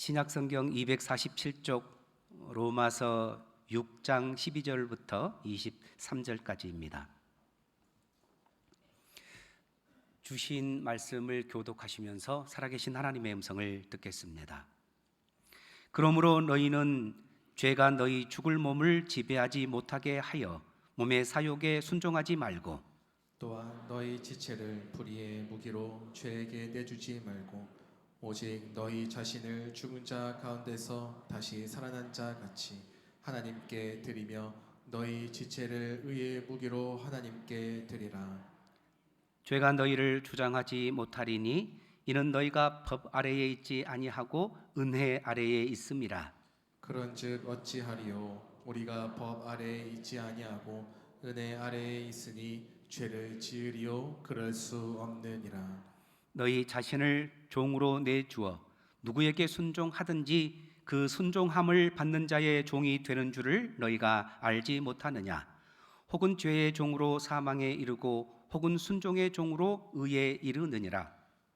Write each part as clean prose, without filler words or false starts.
신약성경 247쪽 로마서 6장 12절부터 23절까지입니다. 주신 말씀을 교독하시면서 살아계신 하나님의 음성을 듣겠습니다. 그러므로 너희는 죄가 너희 죽을 몸을 지배하지 못하게 하여 몸의 사욕에 순종하지 말고, 또한 너희 지체를 불의의 무기로 죄에게 내주지 말고 오직 너희 자신을 죽은 자 가운데서 다시 살아난 자 같이 하나님께 드리며 너희 지체를 의의 무기로 하나님께 드리라. 죄가 너희를 주장하지 못하리니 이는 너희가 법 아래에 있지 아니하고 은혜 아래에 있음이라. 그런즉 어찌하리요? 우리가 법 아래에 있지 아니하고 은혜 아래에 있으니 죄를 지으리요? 그럴 수 없느니라. 너희 자신을 종으로 내주어 누구에게 순종하든지 그 순종함을 받는 자의 종이 되는 줄을 너희가 알지 못하느냐? 혹은 죄의 종으로 사망에 이르고 혹은 순종의 종으로 의에 이르느니라.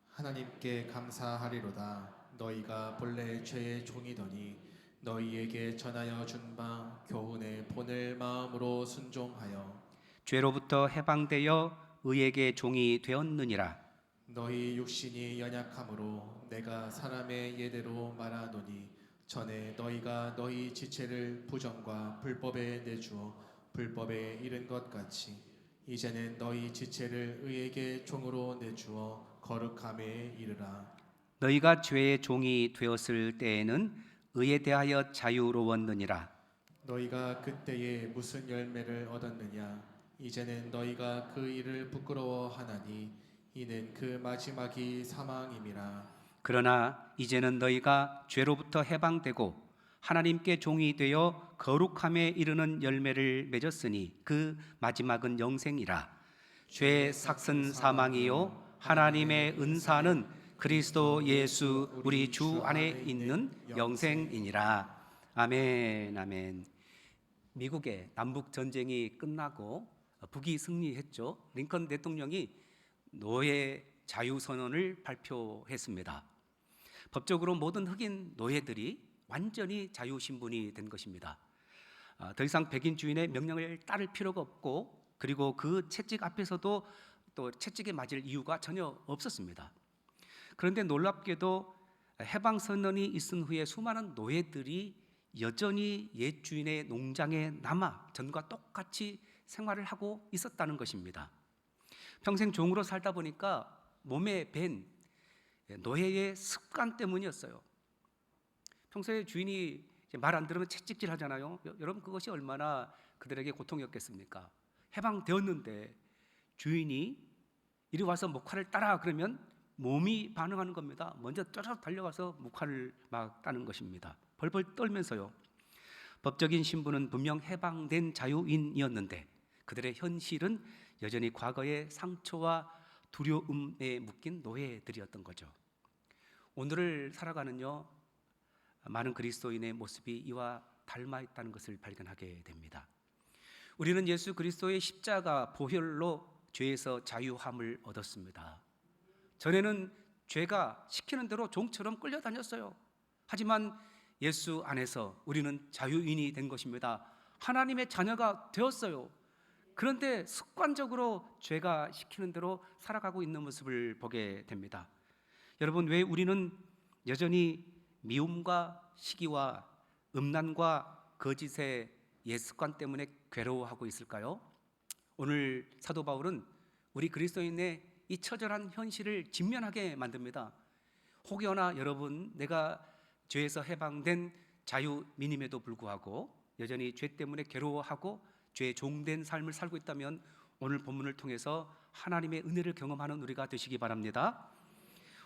하나님께 감사하리로다. 너희가 본래 죄의 종이더니 너희에게 전하여 준 바 교훈의 본을 마음으로 순종하여 죄로부터 해방되어 의에게 종이 되었느니라. 너희 육신이 연약함으로 내가 사람의 예대로 말하노니 전에 너희가 너희 지체를 부정과 불법에 내주어 불법에 이른 것 같이 이제는 너희 지체를 의에게 종으로 내주어 거룩함에 이르라. 너희가 죄의 종이 되었을 때에는 의에 대하여 자유로웠느니라. 너희가 그때에 무슨 열매를 얻었느냐? 이제는 너희가 그 일을 부끄러워하나니 이는 그 마지막이 사망임이라. 그러나 이제는 너희가 죄로부터 해방되고 하나님께 종이 되어 거룩함에 이르는 열매를 맺었으니 그 마지막은 영생이라. 죄의 삭은 사망이요 하나님의 은사는 그리스도 예수 우리 주 안에 있는 영생이니라. 아멘, 아멘. 미국의 남북 전쟁이 끝나고 북이 승리했죠. 링컨 대통령이 노예 자유 선언을 발표했습니다. 법적으로 모든 흑인 노예들이 완전히 자유 신분이 된 것입니다. 더 이상 백인 주인의 명령을 따를 필요가 없고, 그리고 그 채찍 앞에서도 또 채찍에 맞을 이유가 전혀 없었습니다. 그런데 놀랍게도 해방 선언이 있은 후에 수많은 노예들이 여전히 옛 주인의 농장에 남아 전과 똑같이 생활을 하고 있었다는 것입니다. 평생 종으로 살다 보니까 몸에 밴 노예의 습관 때문이었어요. 평소에 주인이 말 안 들으면 채찍질 하잖아요. 여러분, 그것이 얼마나 그들에게 고통이었겠습니까? 해방되었는데 주인이 이리 와서 목화를 따라 그러면 몸이 반응하는 겁니다. 먼저 쩌르륵 달려가서 목화를 막 따는 것입니다. 벌벌 떨면서요. 법적인 신분은 분명 해방된 자유인이었는데 그들의 현실은 여전히 과거의 상처와 두려움에 묶인 노예들이었던 거죠. 오늘을 살아가는요, 많은 그리스도인의 모습이 이와 닮아 있다는 것을 발견하게 됩니다. 우리는 예수 그리스도의 십자가 보혈로 죄에서 자유함을 얻었습니다. 전에는 죄가 시키는 대로 종처럼 끌려다녔어요. 하지만 예수 안에서 우리는 자유인이 된 것입니다. 하나님의 자녀가 되었어요. 그런데 습관적으로 죄가 시키는 대로 살아가고 있는 모습을 보게 됩니다. 여러분, 왜 우리는 여전히 미움과 시기와 음란과 거짓의 옛 습관 때문에 괴로워하고 있을까요? 오늘 사도 바울은 우리 그리스도인의 이 처절한 현실을 직면하게 만듭니다. 혹여나 여러분, 내가 죄에서 해방된 자유민임에도 불구하고 여전히 죄 때문에 괴로워하고 죄에 종된 삶을 살고 있다면 오늘 본문을 통해서 하나님의 은혜를 경험하는 우리가 되시기 바랍니다.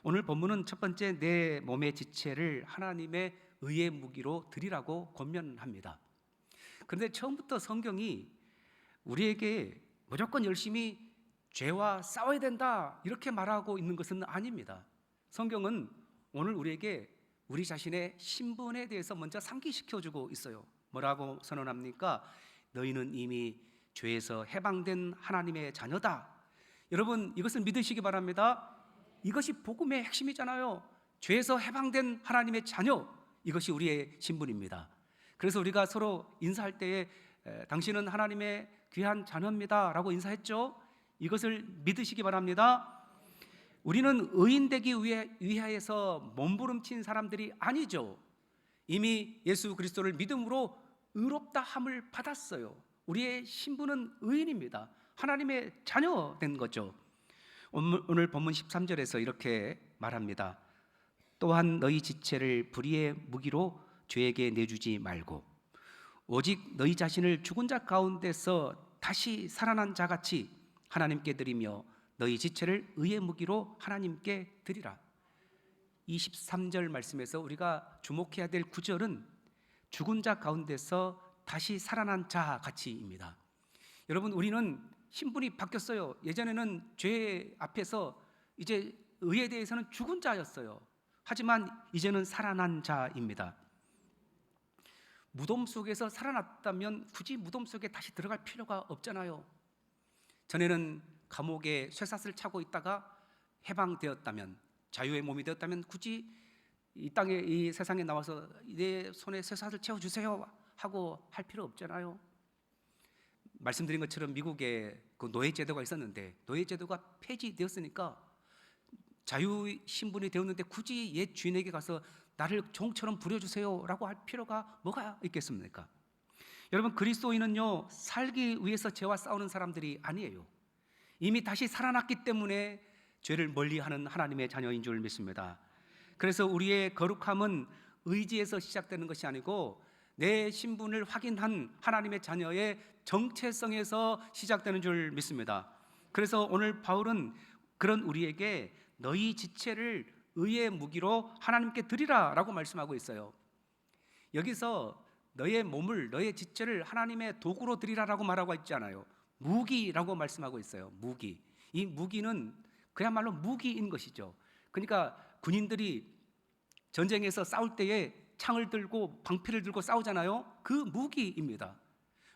오늘 본문은 첫 번째, 내 몸의 지체를 하나님의 의의 무기로 드리라고 권면합니다. 그런데 처음부터 성경이 우리에게 무조건 열심히 죄와 싸워야 된다 이렇게 말하고 있는 것은 아닙니다. 성경은 오늘 우리에게 우리 자신의 신분에 대해서 먼저 상기시켜주고 있어요. 뭐라고 선언합니까? 너희는 이미 죄에서 해방된 하나님의 자녀다. 여러분, 이것을 믿으시기 바랍니다. 이것이 복음의 핵심이잖아요. 죄에서 해방된 하나님의 자녀, 이것이 우리의 신분입니다. 그래서 우리가 서로 인사할 때에 당신은 하나님의 귀한 자녀입니다 라고 인사했죠. 이것을 믿으시기 바랍니다. 우리는 의인 되기 위하여서 몸부림친 사람들이 아니죠. 이미 예수 그리스도를 믿음으로 의롭다 함을 받았어요. 우리의 신분은 의인입니다. 하나님의 자녀 된 거죠. 오늘 본문 13절에서 이렇게 말합니다. 또한 너희 지체를 불의의 무기로 죄에게 내주지 말고 오직 너희 자신을 죽은 자 가운데서 다시 살아난 자같이 하나님께 드리며 너희 지체를 의의 무기로 하나님께 드리라. 23절 말씀에서 우리가 주목해야 될 구절은 죽은 자 가운데서 다시 살아난 자 같이입니다. 여러분, 우리는 신분이 바뀌었어요. 예전에는 죄 앞에서 이제 의에 대해서는 죽은 자였어요. 하지만 이제는 살아난 자입니다. 무덤 속에서 살아났다면 굳이 무덤 속에 다시 들어갈 필요가 없잖아요. 전에는 감옥에 쇠사슬 차고 있다가 해방되었다면, 자유의 몸이 되었다면 굳이 이 땅에, 이 세상에 나와서 내 손에 쇠사슬 채워주세요 하고 할 필요 없잖아요. 말씀드린 것처럼 미국에 그 노예제도가 있었는데 노예제도가 폐지되었으니까 자유 신분이 되었는데 굳이 옛 주인에게 가서 나를 종처럼 부려주세요 라고 할 필요가 뭐가 있겠습니까? 여러분, 그리스도인은요, 살기 위해서 죄와 싸우는 사람들이 아니에요. 이미 다시 살아났기 때문에 죄를 멀리하는 하나님의 자녀인 줄 믿습니다. 그래서 우리의 거룩함은 의지에서 시작되는 것이 아니고 내 신분을 확인한 하나님의 자녀의 정체성에서 시작되는 줄 믿습니다. 그래서 오늘 바울은 그런 우리에게 너희 지체를 의의 무기로 하나님께 드리라 라고 말씀하고 있어요. 여기서 너의 몸을, 너의 지체를 하나님의 도구로 드리라라고 말하고 있지 않아요. 무기라고 말씀하고 있어요. 무기. 이 무기는 그야말로 무기인 것이죠. 그러니까 군인들이 전쟁에서 싸울 때에 창을 들고 방패를 들고 싸우잖아요. 그 무기입니다.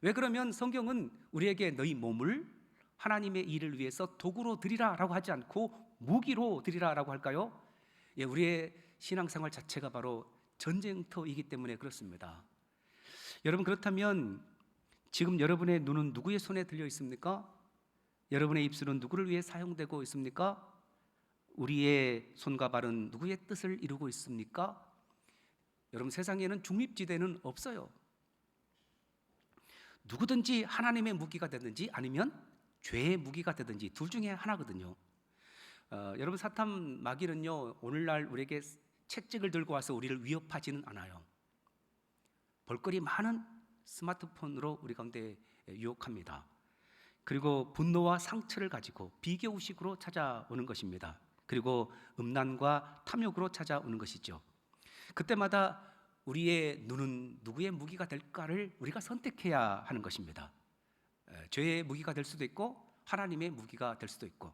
왜 그러면 성경은 우리에게 너희 몸을 하나님의 일을 위해서 도구로 드리라라고 하지 않고 무기로 드리라라고 할까요? 예, 우리의 신앙생활 자체가 바로 전쟁터이기 때문에 그렇습니다. 여러분, 그렇다면 지금 여러분의 눈은 누구의 손에 들려 있습니까? 여러분의 입술은 누구를 위해 사용되고 있습니까? 우리의 손과 발은 누구의 뜻을 이루고 있습니까? 여러분, 세상에는 중립지대는 없어요. 누구든지 하나님의 무기가 되든지 아니면 죄의 무기가 되든지 둘 중에 하나거든요. 여러분, 사탄 마귀는요, 오늘날 우리에게 책찍을 들고 와서 우리를 위협하지는 않아요. 볼거리 많은 스마트폰으로 우리 가운데 유혹합니다. 그리고 분노와 상처를 가지고 비교의식으로 찾아오는 것입니다. 그리고 음란과 탐욕으로 찾아오는 것이죠. 그때마다 우리의 눈은 누구의 무기가 될까를 우리가 선택해야 하는 것입니다. 죄의 무기가 될 수도 있고 하나님의 무기가 될 수도 있고,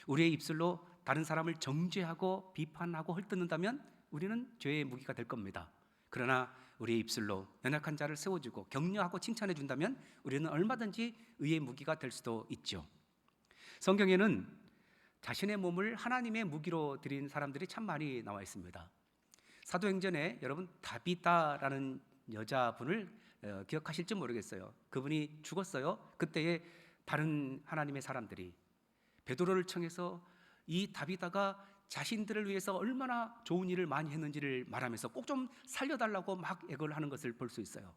우리의 입술로 다른 사람을 정죄하고 비판하고 헐뜯는다면 우리는 죄의 무기가 될 겁니다. 그러나 우리의 입술로 연약한 자를 세워주고 격려하고 칭찬해 준다면 우리는 얼마든지 의의 무기가 될 수도 있죠. 성경에는 자신의 몸을 하나님의 무기로 드린 사람들이 참 많이 나와 있습니다. 사도행전에 여러분 다비다라는 여자분을 기억하실지 모르겠어요. 그분이 죽었어요. 그때에 다른 하나님의 사람들이 베드로를 청해서 이 다비다가 자신들을 위해서 얼마나 좋은 일을 많이 했는지를 말하면서 꼭 좀 살려달라고 막 애걸 하는 것을 볼 수 있어요.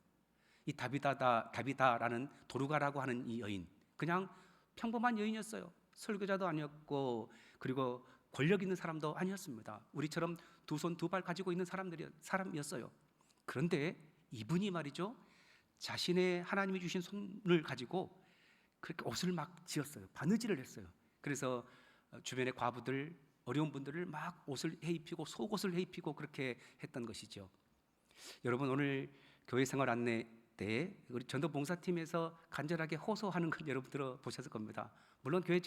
이 다비다라는 도르가라고 하는 이 여인, 그냥 평범한 여인이었어요. 설교자도 아니었고 그리고 권력 있는 사람도 아니었습니다. 우리처럼 두 손 두 발 가지고 있는 사람이었어요. 그런데 이분이 말이죠, 자신의 하나님이 주신 손을 가지고 그렇게 옷을 막 지었어요. 바느질을 했어요. 그래서 주변의 과부들, 어려운 분들을 막 옷을 해입히고 속옷을 해입히고 그렇게 했던 것이죠. 여러분, 오늘 교회 생활 안내 때 우리 전도 봉사팀에서 간절하게 호소하는 걸 여러분 들어보셨을 겁니다. 물론 교회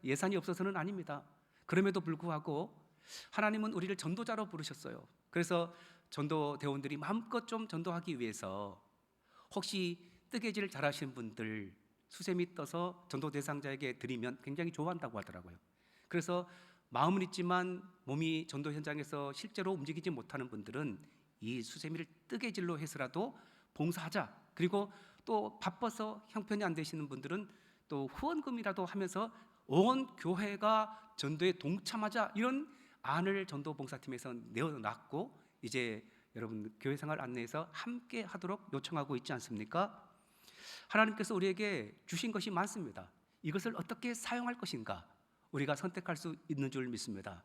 예산이 없어서는 아닙니다. 그럼에도 불구하고 하나님은 우리를 전도자로 부르셨어요. 그래서 전도 대원들이 마음껏 좀 전도하기 위해서 혹시 뜨개질 잘하시는 분들 수세미 떠서 전도 대상자에게 드리면 굉장히 좋아한다고 하더라고요. 그래서 마음은 있지만 몸이 전도 현장에서 실제로 움직이지 못하는 분들은 이 수세미를 뜨개질로 해서라도 봉사하자. 그리고 또 바빠서 형편이 안 되시는 분들은 또 후원금이라도 하면서 온 교회가 전도에 동참하자, 이런 안을 전도 봉사팀에서 내어놨고 이제 여러분 교회 생활 안내에서 함께 하도록 요청하고 있지 않습니까? 하나님께서 우리에게 주신 것이 많습니다. 이것을 어떻게 사용할 것인가 우리가 선택할 수 있는 줄 믿습니다.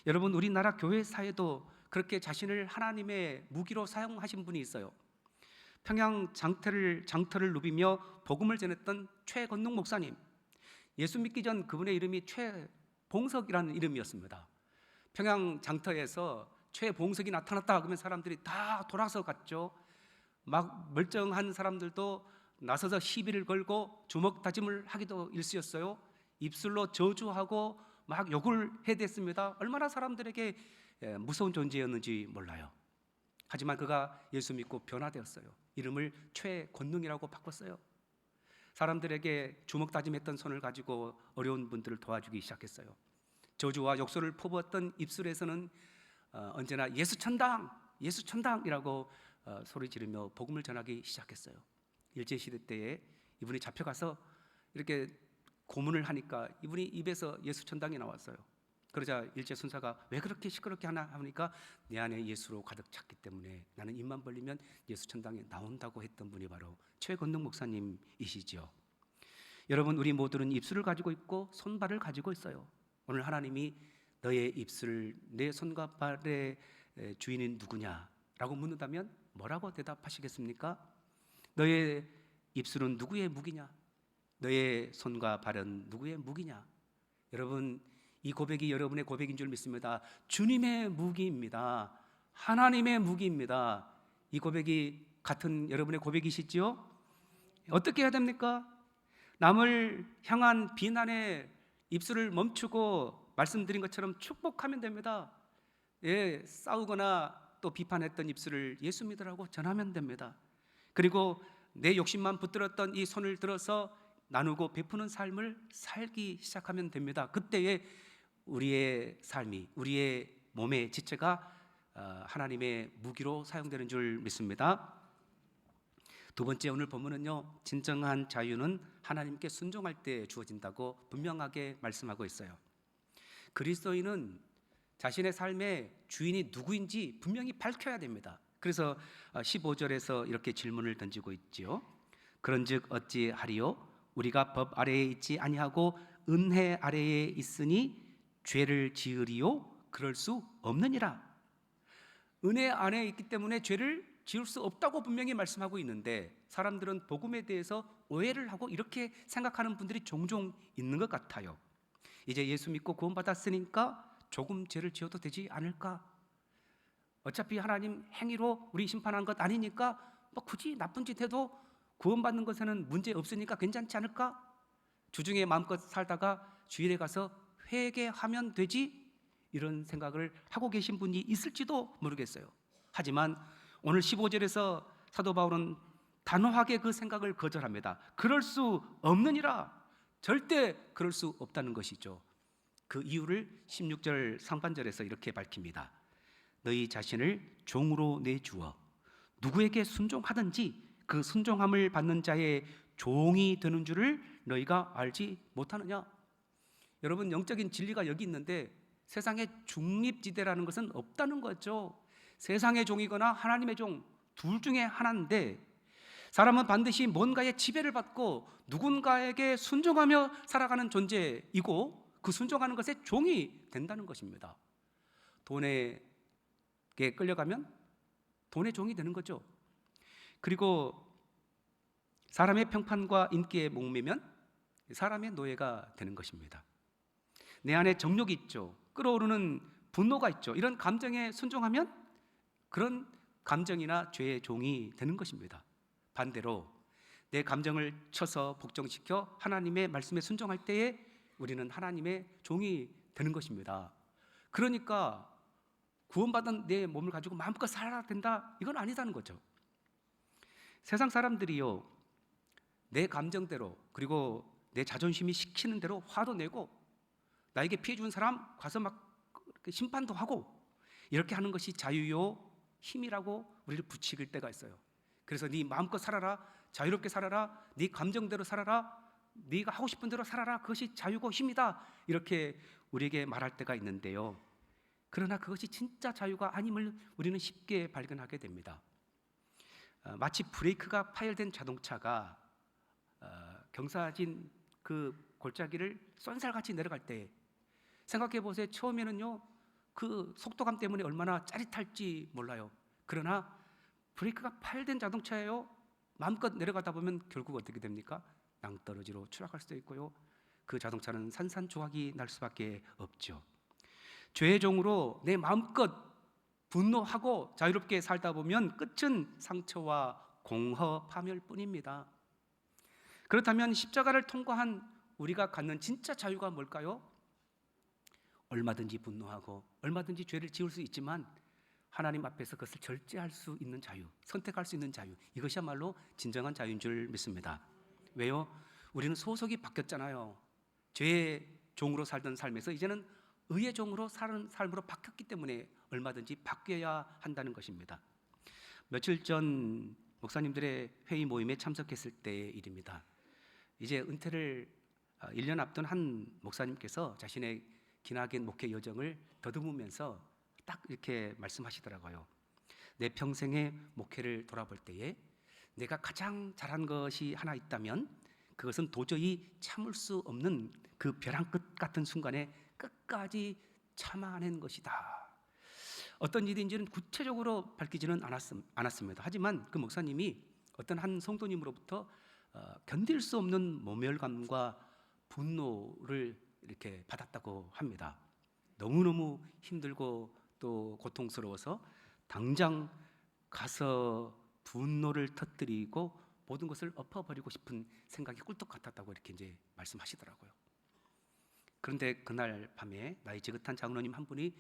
여러분, 우리나라 교회 사회도 그렇게 자신을 하나님의 무기로 사용하신 분이 있어요. 평양 장터를 누비며 복음을 전했던 최건능 목사님, 예수 믿기 전 그분의 이름이 최봉석이라는 이름이었습니다. 평양 장터에서 최봉석이 나타났다 그러면 사람들이 다 돌아서 갔죠. 막 멀쩡한 사람들도 나서서 시비를 걸고 주먹 다짐을 하기도 일쑤였어요. 입술로 저주하고 막 욕을 해댔습니다. 얼마나 사람들에게 무서운 존재였는지 몰라요. 하지만 그가 예수 믿고 변화되었어요. 이름을 최권능이라고 바꿨어요. 사람들에게 주먹 다짐했던 손을 가지고 어려운 분들을 도와주기 시작했어요. 저주와 욕설을 퍼부었던 입술에서는 언제나 예수 천당, 예수 천당이라고 소리 지르며 복음을 전하기 시작했어요. 일제시대 때에 이분이 잡혀가서 이렇게 고문을 하니까 이분이 입에서 예수 천당이 나왔어요. 그러자 일제 순사가 왜 그렇게 시끄럽게 하나 하니까 내 안에 예수로 가득 찼기 때문에 나는 입만 벌리면 예수 천당에 나온다고 했던 분이 바로 최건능 목사님이시죠. 여러분, 우리 모두는 입술을 가지고 있고 손발을 가지고 있어요. 오늘 하나님이 너의 입술, 내 손과 발의 주인은 누구냐라고 묻는다면 뭐라고 대답하시겠습니까? 너의 입술은 누구의 무기냐? 너의 손과 발은 누구의 무기냐? 여러분, 이 고백이 여러분의 고백인 줄 믿습니다. 주님의 무기입니다. 하나님의 무기입니다. 이 고백이 같은 여러분의 고백이시지요? 어떻게 해야 됩니까? 남을 향한 비난에 입술을 멈추고 말씀드린 것처럼 축복하면 됩니다. 싸우거나 또 비판했던 입술을 예수 믿으라고 전하면 됩니다. 그리고 내 욕심만 붙들었던 이 손을 들어서 나누고 베푸는 삶을 살기 시작하면 됩니다. 그때에 우리의 삶이, 우리의 몸의 지체가 하나님의 무기로 사용되는 줄 믿습니다. 두 번째, 오늘 본문은요, 진정한 자유는 하나님께 순종할 때 주어진다고 분명하게 말씀하고 있어요. 그리스도인은 자신의 삶의 주인이 누구인지 분명히 밝혀야 됩니다. 그래서 15절에서 이렇게 질문을 던지고 있지요. 그런즉 어찌하리요? 우리가 법 아래에 있지 아니하고 은혜 아래에 있으니 죄를 지으리요? 그럴 수 없느니라. 은혜 안에 있기 때문에 죄를 지을 수 없다고 분명히 말씀하고 있는데 사람들은 복음에 대해서 오해를 하고 이렇게 생각하는 분들이 종종 있는 것 같아요. 이제 예수 믿고 구원받았으니까 조금 죄를 지어도 되지 않을까? 어차피 하나님 행위로 우리 심판한 것 아니니까 뭐 굳이 나쁜 짓 해도 구원받는 것에는 문제 없으니까 괜찮지 않을까? 주중에 마음껏 살다가 주일에 가서 회개하면 되지? 이런 생각을 하고 계신 분이 있을지도 모르겠어요. 하지만 오늘 15절에서 사도 바울은 단호하게 그 생각을 거절합니다. 그럴 수 없느니라. 절대 그럴 수 없다는 것이죠. 그 이유를 16절 상반절에서 이렇게 밝힙니다. 너희 자신을 종으로 내주어 누구에게 순종하든지 그 순종함을 받는 자의 종이 되는 줄을 너희가 알지 못하느냐? 여러분, 영적인 진리가 여기 있는데 세상에 중립지대라는 것은 없다는 거죠. 세상의 종이거나 하나님의 종, 둘 중에 하나인데 사람은 반드시 뭔가의 지배를 받고 누군가에게 순종하며 살아가는 존재이고 그 순종하는 것의 종이 된다는 것입니다. 돈에 끌려가면 돈의 종이 되는 거죠. 그리고 사람의 평판과 인기에 목매면 사람의 노예가 되는 것입니다. 내 안에 정욕이 있죠. 끓어오르는 분노가 있죠. 이런 감정에 순종하면 그런 감정이나 죄의 종이 되는 것입니다. 반대로 내 감정을 쳐서 복종시켜 하나님의 말씀에 순종할 때에 우리는 하나님의 종이 되는 것입니다. 그러니까 구원받은 내 몸을 가지고 마음껏 살아야 된다, 이건 아니다는 거죠. 세상 사람들이요, 내 감정대로 그리고 내 자존심이 시키는 대로 화도 내고 나에게 피해 준 사람 가서 막 심판도 하고 이렇게 하는 것이 자유요 힘이라고 우리를 부추길 때가 있어요. 그래서 네 마음껏 살아라, 자유롭게 살아라, 네 감정대로 살아라, 네가 하고 싶은 대로 살아라, 그것이 자유고 힘이다, 이렇게 우리에게 말할 때가 있는데요. 그러나 그것이 진짜 자유가 아님을 우리는 쉽게 발견하게 됩니다. 마치 브레이크가 파열된 자동차가 경사진 그 골짜기를 쏜살같이 내려갈 때 생각해 보세요. 처음에는요 그 속도감 때문에 얼마나 짜릿할지 몰라요. 그러나 브레이크가 파열된 자동차예요. 마음껏 내려가다 보면 결국 어떻게 됩니까? 낭떠러지로 추락할 수도 있고요, 그 자동차는 산산조각이 날 수밖에 없죠. 죄의 종으로 내 마음껏 분노하고 자유롭게 살다 보면 끝은 상처와 공허, 파멸 뿐입니다. 그렇다면 십자가를 통과한 우리가 갖는 진짜 자유가 뭘까요? 얼마든지 분노하고 얼마든지 죄를 지을 수 있지만 하나님 앞에서 그것을 절제할 수 있는 자유, 선택할 수 있는 자유, 이것이야말로 진정한 자유인 줄 믿습니다. 왜요? 우리는 소속이 바뀌었잖아요. 죄의 종으로 살던 삶에서 이제는 의의 종으로 사는 삶으로 바뀌었기 때문에 얼마든지 바뀌어야 한다는 것입니다. 며칠 전 목사님들의 회의 모임에 참석했을 때의 일입니다. 이제 은퇴를 1년 앞둔 한 목사님께서 자신의 기나긴 목회 여정을 더듬으면서 딱 이렇게 말씀하시더라고요. 내 평생의 목회를 돌아볼 때에 내가 가장 잘한 것이 하나 있다면 그것은 도저히 참을 수 없는 그 벼랑 끝 같은 순간에 끝까지 참아낸 것이다. 어떤 일인지는 구체적으로 밝히지는 않았습니다. 하지만 그 목사님이 어떤 한 성도님으로부터 견딜 수 없는 모멸감과 분노를 이렇게 받았다고 합니다. 너무너무 힘들고 또 고통스러워서 당장 가서 분노를 터뜨리고 모든 것을 엎어버리고 싶은 생각이 꿀떡 같았다고 이렇게 이제 말씀하시더라고요. 그런데 그날 밤에 나이 지긋한 장로님 한 분이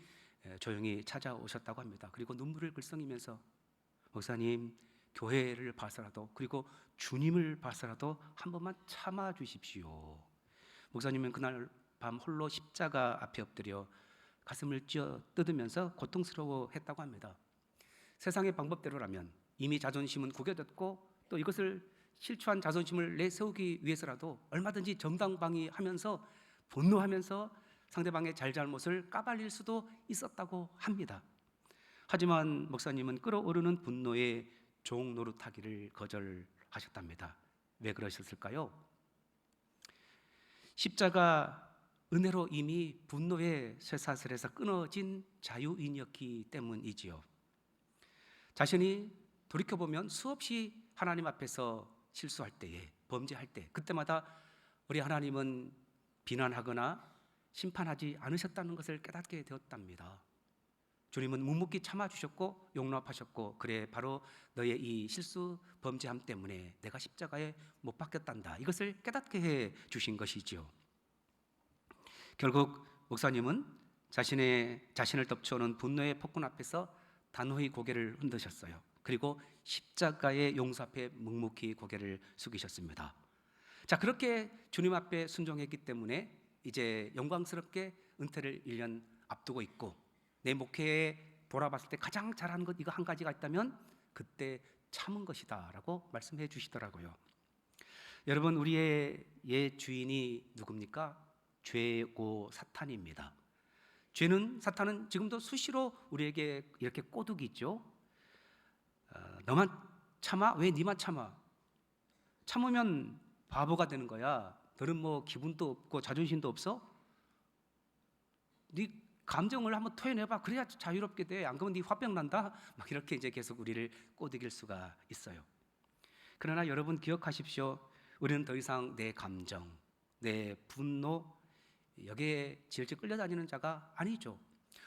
조용히 찾아오셨다고 합니다. 그리고 눈물을 글썽이면서 목사님, 교회를 봐서라도 그리고 주님을 봐서라도 한 번만 참아 주십시오. 목사님은 그날 밤 홀로 십자가 앞에 엎드려 가슴을 쥐어 뜯으면서 고통스러워했다고 합니다. 세상의 방법대로라면 이미 자존심은 구겨졌고 또 이것을 실추한 자존심을 내세우기 위해서라도 얼마든지 정당방위하면서 분노하면서 상대방의 잘잘못을 까발릴 수도 있었다고 합니다. 하지만 목사님은 끓어오르는 분노에 종 노릇하기를 거절하셨답니다. 왜 그러셨을까요? 십자가 은혜로 이미 분노의 쇠사슬에서 끊어진 자유인이었기 때문이지요. 자신이 돌이켜보면 수없이 하나님 앞에서 실수할 때에, 범죄할 때, 그때마다 우리 하나님은 비난하거나 심판하지 않으셨다는 것을 깨닫게 되었답니다. 주님은 묵묵히 참아주셨고 용납하셨고, 그래 바로 너의 이 실수 범죄함 때문에 내가 십자가에 못 박혔단다, 이것을 깨닫게 해 주신 것이죠. 결국 목사님은 자신을 덮쳐오는 분노의 폭군 앞에서 단호히 고개를 흔드셨어요. 그리고 십자가의 용서 앞에 묵묵히 고개를 숙이셨습니다. 자, 그렇게 주님 앞에 순종했기 때문에 이제 영광스럽게 은퇴를 1년 앞두고 있고, 내 목회에 돌아봤을 때 가장 잘하는 것 이거 한 가지가 있다면 그때 참은 것이다 라고 말씀해 주시더라고요. 여러분, 우리의 옛 주인이 누굽니까? 죄고 사탄입니다. 사탄은 지금도 수시로 우리에게 이렇게 꼬드기죠. 너만 참아? 왜 니만 참아? 참으면 바보가 되는 거야. 너는 뭐 기분도 없고 자존심도 없어? 네 감정을 한번 토해내봐. 그래야 자유롭게 돼. 안 그러면 네 화병 난다. 막 이렇게 이제 계속 우리를 꼬드길 수가 있어요. 그러나 여러분 기억하십시오. 우리는 더 이상 내 감정, 내 분노 여기에 질질 끌려다니는 자가 아니죠.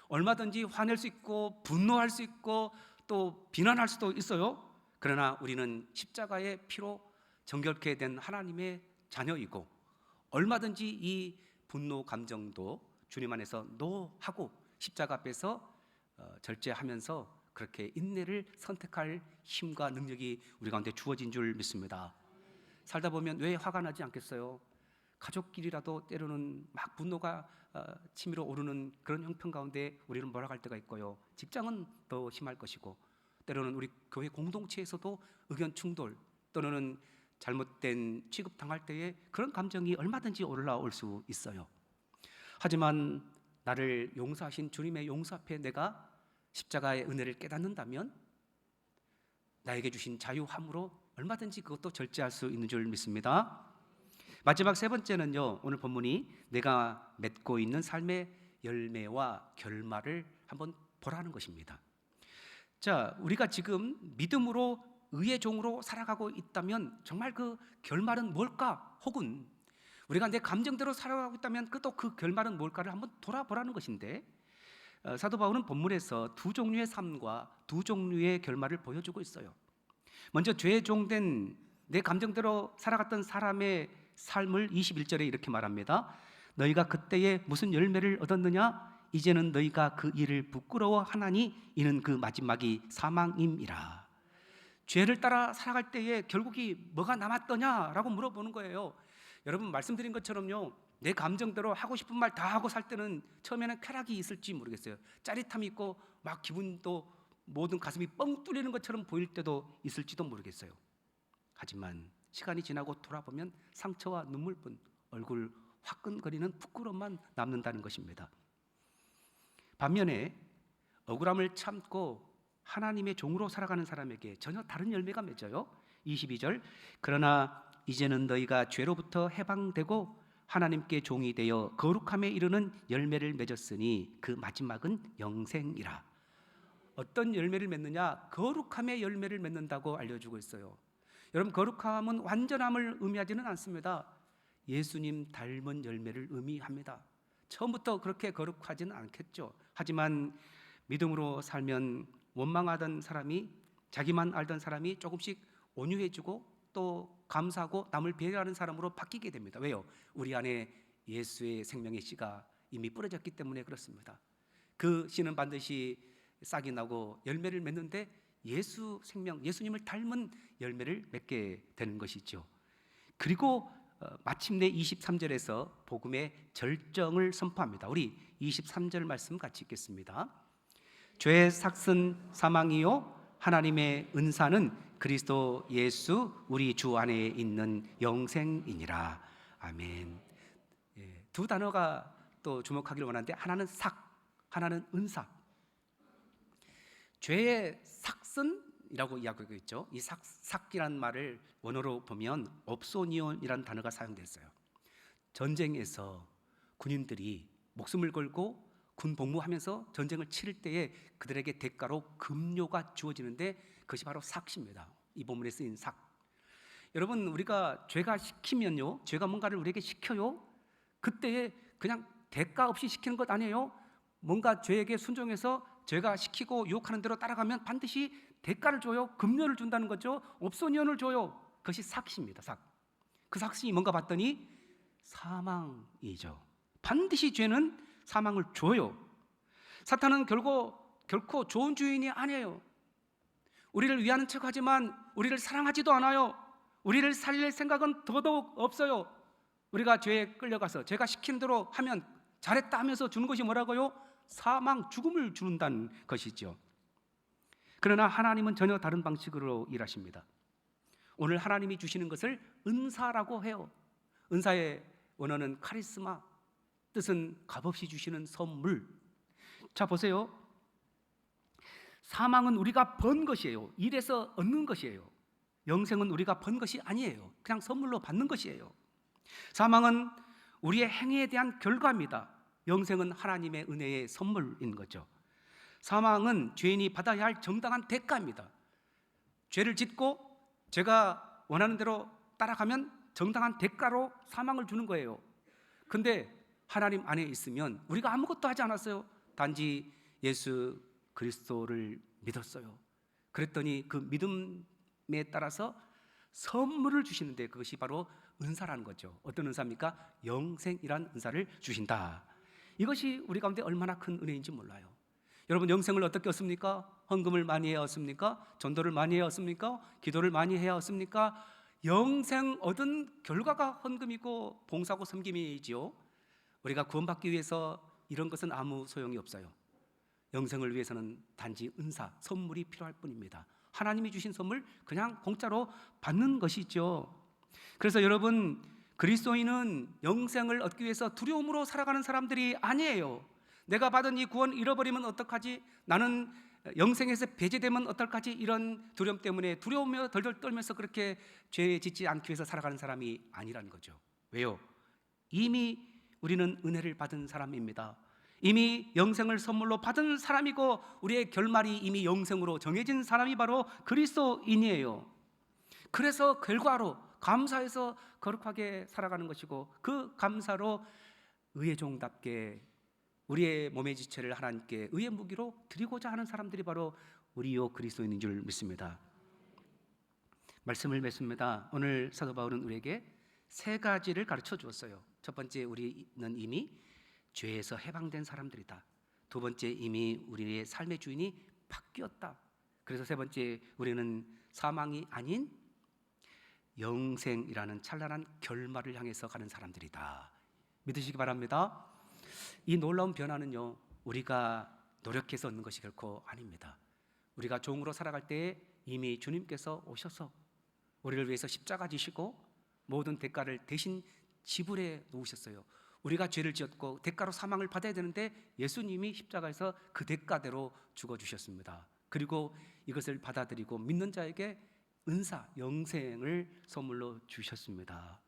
얼마든지 화낼 수 있고 분노할 수 있고 또 비난할 수도 있어요. 그러나 우리는 십자가의 피로 정결케 된 하나님의 자녀이고, 얼마든지 이 분노 감정도 주님 안에서 노하고 십자가 앞에서 절제하면서 그렇게 인내를 선택할 힘과 능력이 우리 가운데 주어진 줄 믿습니다. 살다 보면 왜 화가 나지 않겠어요? 가족끼리라도 때로는 막 분노가 치밀어 오르는 그런 형편 가운데 우리는 몰아갈 때가 있고요. 직장은 더 심할 것이고, 때로는 우리 교회 공동체에서도 의견 충돌 또는 잘못된 취급당할 때에 그런 감정이 얼마든지 올라올 수 있어요. 하지만 나를 용서하신 주님의 용서 앞에 내가 십자가의 은혜를 깨닫는다면 나에게 주신 자유함으로 얼마든지 그것도 절제할 수 있는 줄 믿습니다. 마지막 세 번째는요, 오늘 본문이 내가 맺고 있는 삶의 열매와 결말을 한번 보라는 것입니다. 자, 우리가 지금 믿음으로 의의 종으로 살아가고 있다면 정말 그 결말은 뭘까? 혹은 우리가 내 감정대로 살아가고 있다면 또 그 결말은 뭘까를 한번 돌아보라는 것인데, 사도 바울은 본문에서 두 종류의 삶과 두 종류의 결말을 보여주고 있어요. 먼저 죄의 종된 내 감정대로 살아갔던 사람의 삶을 21절에 이렇게 말합니다. 너희가 그때에 무슨 열매를 얻었느냐? 이제는 너희가 그 일을 부끄러워하나니 이는 그 마지막이 사망임이라. 죄를 따라 살아갈 때에 결국이 뭐가 남았더냐라고 물어보는 거예요. 여러분, 말씀드린 것처럼요, 내 감정대로 하고 싶은 말 다 하고 살 때는 처음에는 쾌락이 있을지 모르겠어요. 짜릿함이 있고 막 기분도 모든 가슴이 뻥 뚫리는 것처럼 보일 때도 있을지도 모르겠어요. 하지만 시간이 지나고 돌아보면 상처와 눈물뿐, 얼굴 화끈거리는 부끄러움만 남는다는 것입니다. 반면에 억울함을 참고 하나님의 종으로 살아가는 사람에게 전혀 다른 열매가 맺어요. 22절, 그러나 이제는 너희가 죄로부터 해방되고 하나님께 종이 되어 거룩함에 이르는 열매를 맺었으니 그 마지막은 영생이라. 어떤 열매를 맺느냐? 거룩함의 열매를 맺는다고 알려주고 있어요. 여러분, 거룩함은 완전함을 의미하지는 않습니다. 예수님 닮은 열매를 의미합니다. 처음부터 그렇게 거룩하지는 않겠죠. 하지만 믿음으로 살면 원망하던 사람이, 자기만 알던 사람이 조금씩 온유해지고 또 감사하고 남을 배려하는 사람으로 바뀌게 됩니다. 왜요? 우리 안에 예수의 생명의 씨가 이미 뿌려졌기 때문에 그렇습니다. 그 씨는 반드시 싹이 나고 열매를 맺는데 예수 생명, 예수님을 닮은 열매를 맺게 되는 것이죠. 그리고 마침내 23절에서 복음의 절정을 선포합니다. 우리 23절 말씀 같이 읽겠습니다. 죄의 삭은 사망이요 하나님의 은사는 그리스도 예수 우리 주 안에 있는 영생이니라. 아멘. 두 단어가 또 주목하기를 원하는데, 하나는 삭, 하나는 은사. 죄의 삭슨이라고 이야기하고 있죠. 이 삭이란 말을 원어로 보면 옵소니온이라는 단어가 사용됐어요. 전쟁에서 군인들이 목숨을 걸고 군 복무하면서 전쟁을 치를 때에 그들에게 대가로 급료가 주어지는데 그것이 바로 삭시입니다. 이 본문에 쓰인 삭. 여러분, 우리가 죄가 시키면요, 죄가 뭔가를 우리에게 시켜요, 그때에 그냥 대가 없이 시키는 것 아니에요. 뭔가 죄에게 순종해서 죄가 시키고 유혹하는 대로 따라가면 반드시 대가를 줘요. 급료를 준다는 거죠. 옵소니언을 줘요. 그것이 삭시입니다. 삭. 그 삭시 뭔가 봤더니 사망이죠. 반드시 죄는 사망을 줘요. 사탄은 결코 좋은 주인이 아니에요. 우리를 위하는 척하지만 우리를 사랑하지도 않아요. 우리를 살릴 생각은 더더욱 없어요. 우리가 죄에 끌려가서 죄가 시키는 대로 하면 잘했다 하면서 주는 것이 뭐라고요? 사망, 죽음을 주는다는 것이죠. 그러나 하나님은 전혀 다른 방식으로 일하십니다. 오늘 하나님이 주시는 것을 은사라고 해요. 은사의 원어는 카리스마, 뜻은 값없이 주시는 선물. 자, 보세요. 사망은 우리가 번 것이에요. 일해서 얻는 것이에요. 영생은 우리가 번 것이 아니에요. 그냥 선물로 받는 것이에요. 사망은 우리의 행위에 대한 결과입니다. 영생은 하나님의 은혜의 선물인 거죠. 사망은 죄인이 받아야 할 정당한 대가입니다. 죄를 짓고 제가 원하는 대로 따라가면 정당한 대가로 사망을 주는 거예요. 근데 하나님 안에 있으면 우리가 아무것도 하지 않았어요. 단지 예수 그리스도를 믿었어요. 그랬더니 그 믿음에 따라서 선물을 주시는데 그것이 바로 은사라는 거죠. 어떤 은사입니까? 영생이란 은사를 주신다. 이것이 우리 가운데 얼마나 큰 은혜인지 몰라요. 여러분, 영생을 어떻게 얻습니까? 헌금을 많이 해야 얻습니까? 전도를 많이 해야 얻습니까? 기도를 많이 해야 얻습니까? 영생 얻은 결과가 헌금이고 봉사고 섬김이지요. 우리가 구원받기 위해서 이런 것은 아무 소용이 없어요. 영생을 위해서는 단지 은사, 선물이 필요할 뿐입니다. 하나님이 주신 선물 그냥 공짜로 받는 것이죠. 그래서 여러분, 그리스도인은 영생을 얻기 위해서 두려움으로 살아가는 사람들이 아니에요. 내가 받은 이 구원 잃어버리면 어떡하지? 나는 영생에서 배제되면 어떨까지? 이런 두려움 때문에 두려우며 덜덜 떨면서 그렇게 죄에 짓지 않기 위해서 살아가는 사람이 아니라는 거죠. 왜요? 이미 우리는 은혜를 받은 사람입니다. 이미 영생을 선물로 받은 사람이고 우리의 결말이 이미 영생으로 정해진 사람이 바로 그리스도인이에요. 그래서 결과로 감사해서 거룩하게 살아가는 것이고, 그 감사로 의의 종답게 우리의 몸의 지체를 하나님께 의의 무기로 드리고자 하는 사람들이 바로 우리요 그리스도인인 줄 믿습니다. 말씀을 맺습니다. 오늘 사도 바울은 우리에게 세 가지를 가르쳐 주었어요. 첫 번째, 우리는 이미 죄에서 해방된 사람들이다. 두 번째, 이미 우리의 삶의 주인이 바뀌었다. 그래서 세 번째, 우리는 사망이 아닌 영생이라는 찬란한 결말을 향해서 가는 사람들이다. 믿으시기 바랍니다. 이 놀라운 변화는요, 우리가 노력해서 얻는 것이 결코 아닙니다. 우리가 종으로 살아갈 때에 이미 주님께서 오셔서 우리를 위해서 십자가 지시고 모든 대가를 대신 지불해 놓으셨어요. 우리가 죄를 지었고 대가로 사망을 받아야 되는데 예수님이 십자가에서 그 대가대로 죽어주셨습니다. 그리고 이것을 받아들이고 믿는 자에게 은사, 영생을 선물로 주셨습니다.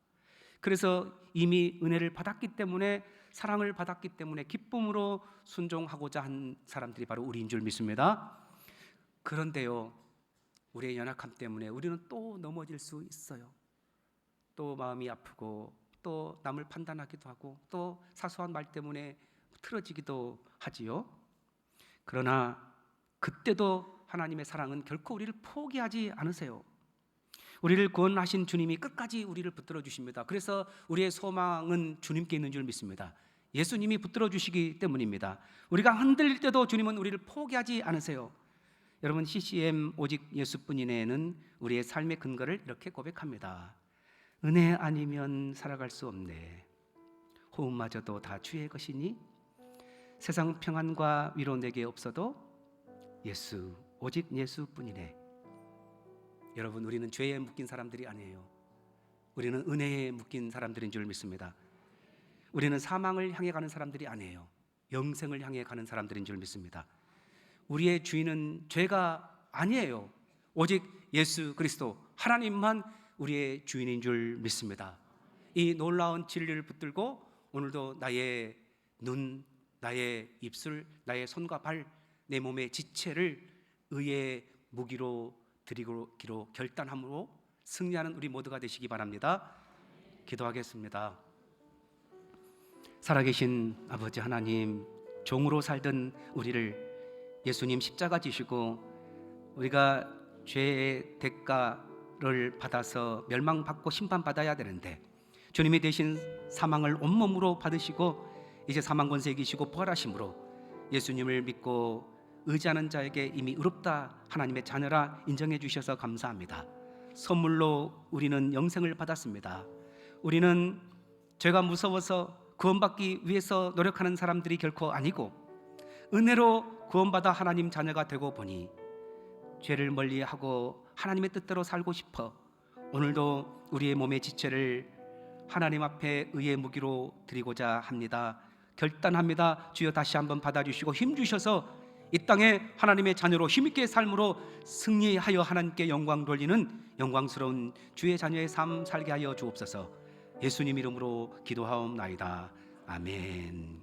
그래서 이미 은혜를 받았기 때문에, 사랑을 받았기 때문에 기쁨으로 순종하고자 한 사람들이 바로 우리인 줄 믿습니다. 그런데요, 우리의 연약함 때문에 우리는 또 넘어질 수 있어요. 또 마음이 아프고 또 남을 판단하기도 하고 또 사소한 말 때문에 틀어지기도 하지요. 그러나 그때도 하나님의 사랑은 결코 우리를 포기하지 않으세요. 우리를 구원하신 주님이 끝까지 우리를 붙들어 주십니다. 그래서 우리의 소망은 주님께 있는 줄 믿습니다. 예수님이 붙들어 주시기 때문입니다. 우리가 흔들릴 때도 주님은 우리를 포기하지 않으세요. 여러분, CCM 오직 예수뿐이네는 우리의 삶의 근거를 이렇게 고백합니다. 은혜 아니면 살아갈 수 없네. 호흡마저도 다 주의 것이니 세상 평안과 위로 내게 없어도 예수, 오직 예수뿐이네. 여러분, 우리는 죄에 묶인 사람들이 아니에요. 우리는 은혜에 묶인 사람들인 줄 믿습니다. 우리는 사망을 향해 가는 사람들이 아니에요. 영생을 향해 가는 사람들인 줄 믿습니다. 우리의 주인은 죄가 아니에요. 오직 예수 그리스도 하나님만 우리의 주인인 줄 믿습니다. 이 놀라운 진리를 붙들고 오늘도 나의 눈, 나의 입술, 나의 손과 발, 내 몸의 지체를 의의 무기로 드리기로 결단함으로 승리하는 우리 모두가 되시기 바랍니다. 기도하겠습니다. 살아계신 아버지 하나님, 종으로 살던 우리를 예수님 십자가 지시고 우리가 죄의 대가를 받아서 멸망받고 심판받아야 되는데 주님이 대신 사망을 온몸으로 받으시고 이제 사망 권세 이기시고 부활하심으로 예수님을 믿고 의지하는 자에게 이미 의롭다 하나님의 자녀라 인정해 주셔서 감사합니다. 선물로 우리는 영생을 받았습니다. 우리는 죄가 무서워서 구원받기 위해서 노력하는 사람들이 결코 아니고 은혜로 구원받아 하나님 자녀가 되고 보니 죄를 멀리하고 하나님의 뜻대로 살고 싶어 오늘도 우리의 몸의 지체를 하나님 앞에 의의 무기로 드리고자 합니다. 결단합니다. 주여 다시 한번 받아주시고 힘주셔서 이 땅에 하나님의 자녀로 힘있게 삶으로 승리하여 하나님께 영광 돌리는 영광스러운 주의 자녀의 삶 살게 하여 주옵소서. 예수님 이름으로 기도하옵나이다. 아멘.